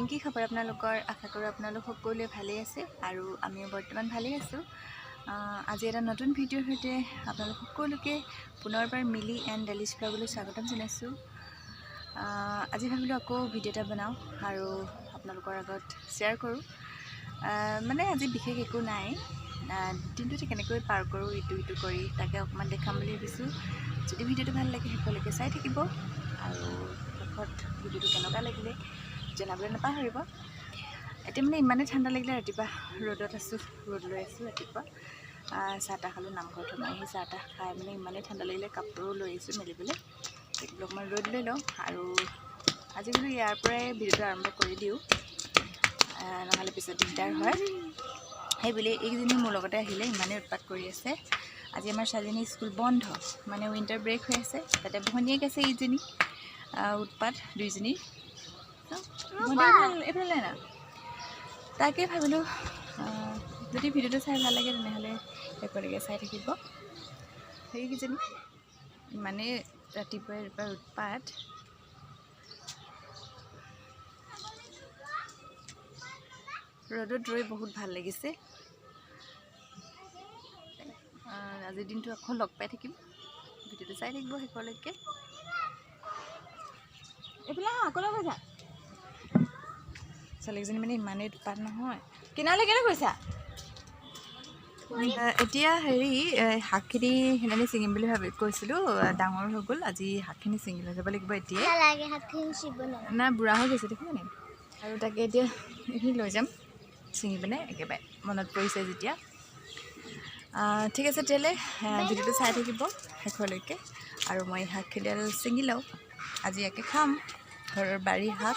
morning কি খবৰ আপোনালোকৰ আশা কৰোঁ আপোনালোক সকলোৱে ভালেই আছে আৰু আমিও বৰ্তমান ভালেই আছোঁ আজি এটা নতুন ভিডিঅ'ৰ সৈতে আপোনালোক সকলোকে পুনৰবাৰ মিলি এণ্ড ডেলিছ ব্লগলৈ স্বাগতম জনাইছোঁ আজি ভাবিলোঁ আকৌ ভিডিঅ' এটা বনাওঁ আৰু আপোনালোকৰ আগত শ্বেয়াৰ কৰোঁ মানে আজি বিশেষ একো নাই দিনটোতে কেনেকৈ পাৰ কৰোঁ ইটো কৰি তাকে অকণমান দেখাম বুলি ভাবিছোঁ যদি ভিডিঅ'টো ভাল লাগে শেষলৈকে চাই থাকিব আৰু শেষত ভিডিঅ'টো কেনেকুৱা লাগিলে জনাবলৈ নাপাহৰিব এতিয়া মানে ইমানেই ঠাণ্ডা লাগিলে ৰাতিপুৱা ৰ'দত আছোঁ ৰ'দ লৈ আছোঁ ৰাতিপুৱা চাহ তাহ খালোঁ নামঘৰত সোমাই আহি চাহ তাহ খাই মানে ইমানেই ঠাণ্ডা লাগিলে কাপোৰো লৈ আহিছোঁ মেলিবলৈ এইবিলাক অকণমান ৰ'দ লৈ লওঁ আৰু আজি বোলো ইয়াৰ পৰাই ভিডিঅ'টো আৰম্ভ কৰি দিওঁ নহ'লে পিছত দিগদাৰ হয় সেইবুলি এইকেইজনী মোৰ লগতে আহিলে ইমানেই উৎপাত কৰি আছে আজি আমাৰ ছোৱালীজনী স্কুল বন্ধ মানে উইণ্টাৰ ব্ৰেক হৈ আছে তাতে ভনীয়েক আছে এইজনী উৎপাত দুইজনী এইফালে না তাকে ভাবিলোঁ যদি ভিডিঅ'টো চাই ভাল লাগে তেনেহ'লে একেলগে চাই থাকিব সেইকেইজনী ইমানেই ৰাতিপুৱাই উৎপাত ৰ'দত ৰৈ বহুত ভাল লাগিছে আজিৰ দিনটো আকৌ লগ পাই থাকিম ভিডিঅ'টো চাই থাকিব শেষলৈকে এইফালে আকৌ লগ হৈছা ছোৱালীজনী মানে ইমানেই উৎপাত নহয় কিনালে কেলৈ কৈছা এতিয়া হেৰি শাকখিনি সেইদিনা ছিঙিম বুলি কৈছিলোঁ ডাঙৰ হৈ গ'ল আজি শাকখিনি ছিঙি লৈ যাব লাগিব এতিয়া নাই বুঢ়া হৈ গৈছে দেখিব নি আৰু তাকে এতিয়া এইখিনি লৈ যাম ছিঙি পিনে একেবাৰে মনত পৰিছে যেতিয়া ঠিক আছে তেতিয়াহ'লে ভিডিঅ'টো চাই থাকিব শেষলৈকে আৰু মই শাকখিডাল ছিঙি লওঁ আজি ইয়াকে খাম ঘৰৰ বাৰীৰ শাক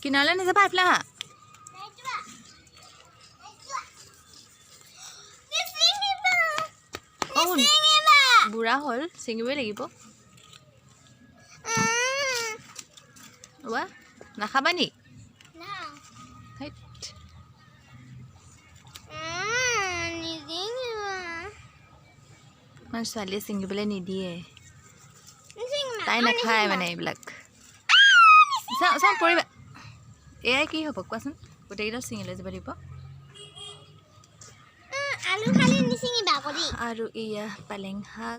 কিনাৰলৈ নাযাবা এইফালে হা বুঢ়া হ'ল ছিঙিবই লাগিব নাখাবা নি আমাৰ ছোৱালীয়ে ছিঙিবলৈ নিদিয়ে তাই নাখায় মানে এইবিলাক চাওঁ পৰিবা এয়াই কি হ'ব কোৱাচোন গোটেইকেইটা ছিঙি লৈ যাব লাগিব আৰু এয়া পালেং শাক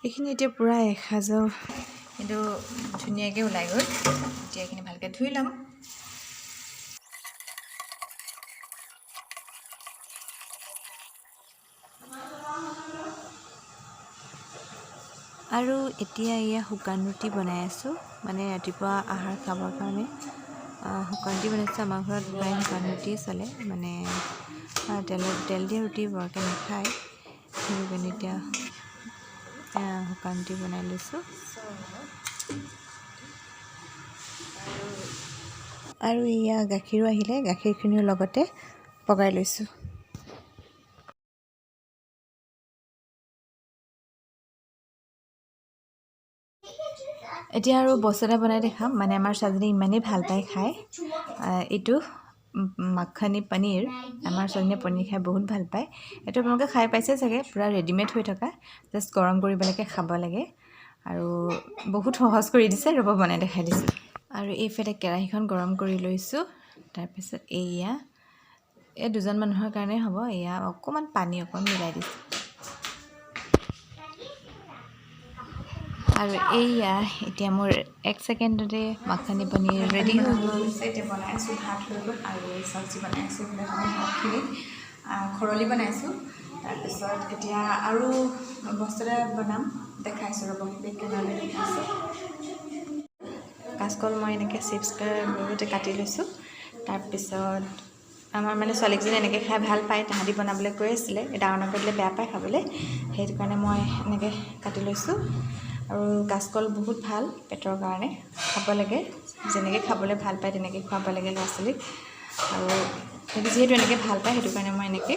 এইখিনি এতিয়া পূৰা এসাঁজৰ কিন্তু ধুনীয়াকৈ ওলাই গ'ল এতিয়া এইখিনি ভালকৈ ধুই ল'ম আৰু এতিয়া এয়া শুকান ৰুটি বনাই আছোঁ মানে ৰাতিপুৱা আহাৰ খাবৰ কাৰণে শুকান ৰুটি বনাইছোঁ আমাৰ ঘৰত প্ৰায় শুকান ৰুটিয়ে চলে মানে তেল দিয়া ৰুটি বৰকৈ নাখায় সেইটো কাৰণে এতিয়া শুকান ৰুটি বনাই লৈছোঁ আৰু এয়া গাখীৰো আহিলে গাখীৰখিনিও লগতে পগাই লৈছোঁ এতিয়া আৰু বস্তু এটা বনাই দেখাম মানে আমাৰ ছোৱালীজনী ইমানেই ভাল পায় খাই এইটো মাখানি পনীৰ আমাৰ ছোৱালীজনীয়ে পনীৰ খাই বহুত ভাল পায় এইটো আপোনালোকে খাই পাইছে চাগে পূৰা ৰেডিমেড হৈ থকা জাষ্ট গৰম কৰিব লাগে খাব লাগে আৰু বহুত সহজ কৰি দিছে ৰ'ব বনাই দেখাই দিছোঁ আৰু এইফালে কেৰাহীখন গৰম কৰি লৈছোঁ তাৰপিছত এই দুজন মানুহৰ কাৰণে হ'ব এয়া অকণমান পানী অকণ মিলাই দিছোঁ আৰু এইয়া এতিয়া মোৰ 1 ছেকেণ্ডতে মাখানি পনীৰ ৰেডি হৈ গ'ল এতিয়া বনাই আছোঁ ভাত হৈ গ'ল আৰু চব্জি বনাই আছোঁ ভাতখিনি খৰলি বনাইছোঁ তাৰপিছত এতিয়া আৰু বস্তু এটা বনাম দেখাইছোঁ ৰ'ব কেনেকৈ দেখাইছোঁ কাচকল মই এনেকৈ চিপছ গতে কাটি লৈছোঁ তাৰপিছত আমাৰ মানে ছোৱালীজনী এনেকৈ খাই ভাল পায় তাহাঁতি বনাবলৈ কৈ আছিলে ডাঙৰ দিলে বেয়া পায় খাবলৈ সেইটো কাৰণে মই এনেকৈ কাটি লৈছোঁ আৰু কাচকল বহুত ভাল পেটৰ কাৰণে খাব লাগে যেনেকৈ খাবলৈ ভাল পায় তেনেকৈ খুৱাব লাগে ল'ৰা ছোৱালীক আৰু সিহঁতে যিহেতু এনেকৈ ভাল পায় সেইটো কাৰণে মই এনেকৈ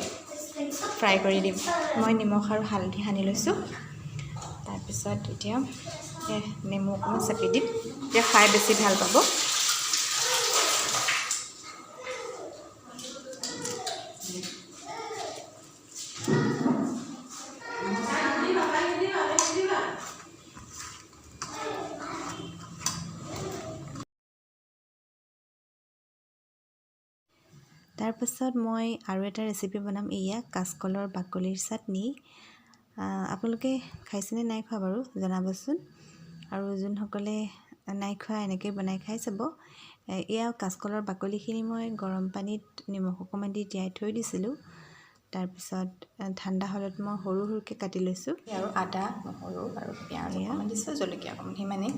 ফ্ৰাই কৰি দিম মই নিমখ আৰু হালধি সানি লৈছোঁ তাৰপিছত এতিয়া নেমু অকণমান চেপি দিম তেতিয়া খাই বেছি ভাল পাব তাৰপিছত মই আৰু এটা ৰেচিপি বনাম এয়া কাচকলৰ বাকলিৰ চাটনি আপোনালোকে খাইছেনে নাই খোৱা বাৰু জনাবচোন আৰু যোনসকলে নাই খোৱা এনেকৈ বনাই খাই চাব এয়া কাচকলৰ বাকলিখিনি মই গৰম পানীত নিমখ অকণমান দি তিয়াই থৈ দিছিলোঁ তাৰপিছত ঠাণ্ডা হ'লত মই সৰু সৰুকৈ কাটি লৈছোঁ আৰু আদা নহৰু আৰু পিঁয়াজ অকণমান দিছোঁ জলকীয়া অকণমান সিমানেই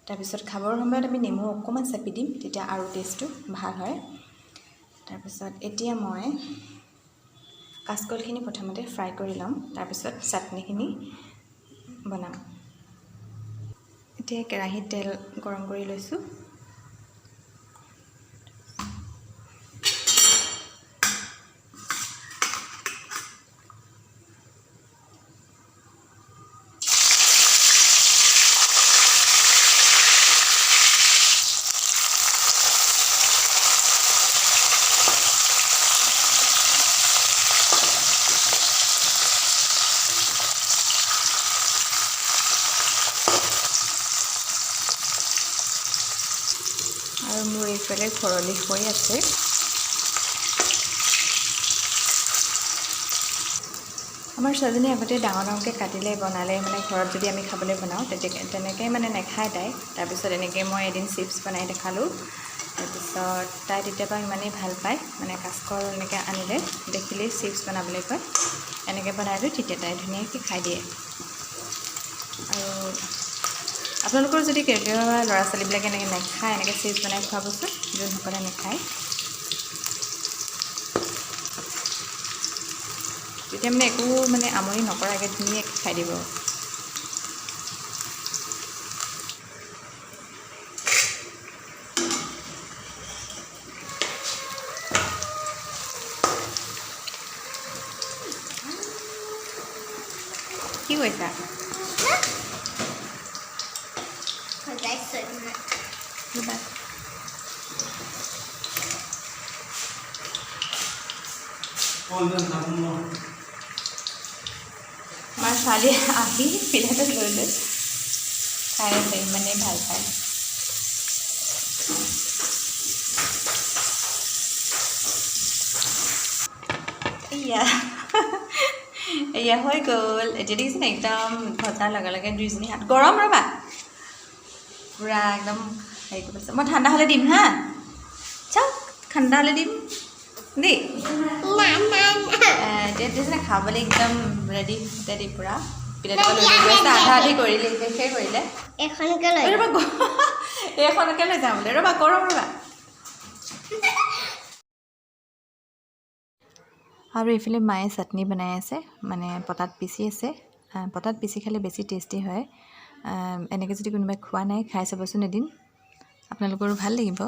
তাৰপিছত খাবৰ সময়ত আমি নেমু অকণমান চেপি দিম তেতিয়া আৰু টেষ্টটো ভাল হয় তাৰপিছত এতিয়া মই কাচকলখিনি প্ৰথমতে ফ্ৰাই কৰি ল'ম তাৰপিছত চাটনিখিনি বনাম এতিয়া কেৰাহীত তেল গৰম কৰি লৈছোঁ আৰু মোৰ এইফালে খৰলি হৈ আছে আমাৰ ছোৱালীজনী আগতে ডাঙৰ ডাঙৰকৈ কাটিলে বনালে মানে ঘৰত যদি আমি খাবলৈ বনাওঁ তেনেকৈ মানে নাখায় তাই তাৰপিছত এনেকৈ মই এদিন চিপছ বনাই দেখালোঁ তাৰপিছত তাই তেতিয়াৰ পৰা ইমানেই ভাল পায় মানে কাচকল এনেকৈ আনিলে দেখিলেই চিপছ বনাবলৈ কয় এনেকৈ বনাই দিওঁ তেতিয়া তাই ধুনীয়াকৈ খাই দিয়ে আৰু আপোনালোকৰ যদি কেতিয়াবা ল'ৰা ছোৱালীবিলাকে এনেকৈ নাখায় এনেকৈ চিপছ বনাই খুৱাবচোন যোনসকলে নাখায় তেতিয়া মানে একো মানে আমনি নকৰাকৈ ধুনীয়াকৈ খাই দিব কি কৈছা আমাৰ ছোৱালী আহি প্লেটত লৈ লৈ খাই আছে ইমানেই ভাল পায় এয়া হৈ গ'ল এতিয়া দেখিছেনে একদম ভজাৰ লগে লগে দুইজনী হাত গৰম ৰ'বা পূৰা একদম হেৰি কৰি পাইছে মই ঠাণ্ডা হ'লে দিম হা চাওক ঠাণ্ডা হ'লে দিম দেই এতিয়া দেখিছেনে খাবলৈ একদম ৰেডি পূৰা প্লেটত লৈ লৈ গৈছে আধা আধি কৰিলে শেষে কৰিলে এইখনকে লৈ যাওঁ বোলে ৰ'বা গৰম ৰ'বা আৰু এইফালে মায়ে চাটনি বনাই আছে মানে পটাত পিচি আছে পটাত পিচি খালে বেছি টেষ্টি হয় এনেকৈ যদি কোনোবাই খোৱা নাই খাই চাবচোন এদিন আপোনালোকৰো ভাল লাগিব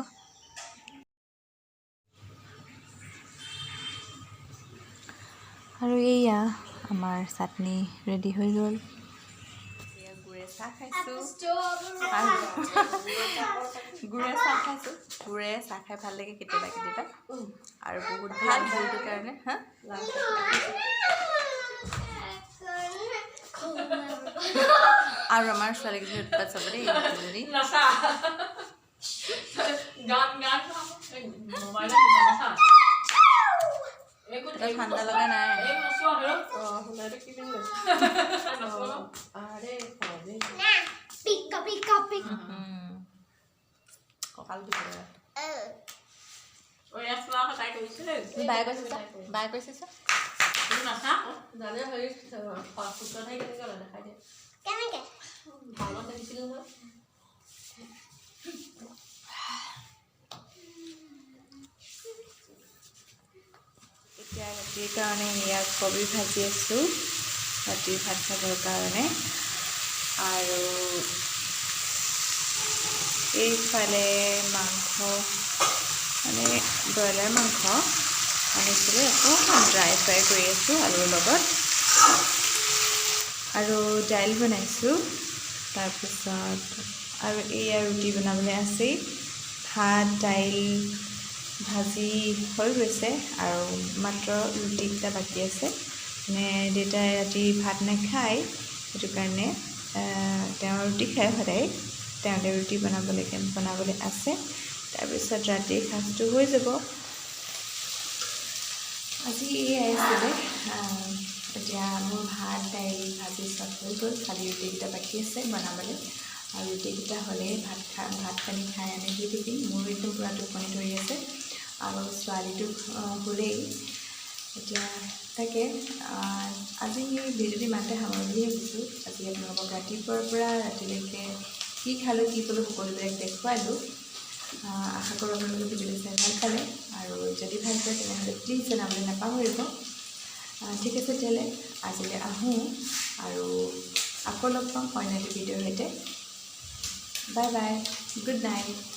আৰু এইয়া আমাৰ চাটনি ৰেডি হৈ গ'ল গুড়ে চাহ খাইছোঁ গুড়ে চাহ খাই ভাল লাগে কেতিয়াবা কেতিয়াবা আৰু বহুত ভাল গুড়টোৰ কাৰণে হা আৰু আমাৰ ছোৱালীকেইজনী উৎপাত চাব দেই ঠাণ্ডা লগা নাই কঁকাল বাই কৈছে এতিয়া ৰাতিৰ কাৰণে ইয়াত কবি ভাজি আছোঁ ৰাতিৰ ভাত খাবৰ কাৰণে আৰু এইফালে মাংস মানে ব্ৰইলাৰ মাংস আনিছিলে অকণমান ড্ৰাই ফ্ৰাই কৰি আছোঁ আলুৰ লগত আৰু দাইল বনাইছোঁ তাৰপিছত আৰু এয়া ৰুটি বনাবলৈ আছেই ভাত দাইল ভাজি হৈ গৈছে আৰু মাত্ৰ ৰুটিকেইটা বাকী আছে মানে দেউতাই ৰাতি ভাত নাখায় সেইটো কাৰণে তেওঁ ৰুটি খায় সদায় তেওঁলৈ ৰুটি বনাবলৈ আছে তাৰপিছত ৰাতিৰ সাঁজটো হৈ যাব আজি এয়াই আছিলে এতিয়া মোৰ ভাত দাইল ভাজি চব হৈ গ'ল খালি ৰুটিকেইটা বাকী আছে বনাবলৈ আৰু ৰুটিকেইটা হ'লেই ভাত পানী খাই আমি শুই থাকিম মোৰ একদম পূৰা টোপনি ধৰি আছে আৰু ছোৱালীটো শুলেই এতিয়া তাকে আজি ভিডিঅ'টো ইমানতে সামৰিম বুলি ভাবিছোঁ আজি আপোনালোকক ৰাতিপুৱাৰ পৰা ৰাতিলৈকে কি খালোঁ কি ক'লোঁ সকলোবিলাক দেখুৱালোঁ আশা কৰোঁ আপোনালোকে ভিডিঅ'টো চাই ভাল পালে আৰু যদি ভাল পায় তেনেহ'লে প্লিজ জনাবলৈ নাপাহৰিব ঠিক আছে তেতিয়াহ'লে আজিলৈ আহোঁ আৰু আকৌ লগ পাম অন্য এটা ভিডিঅ'ৰ সৈতে বাই বাই গুড নাইট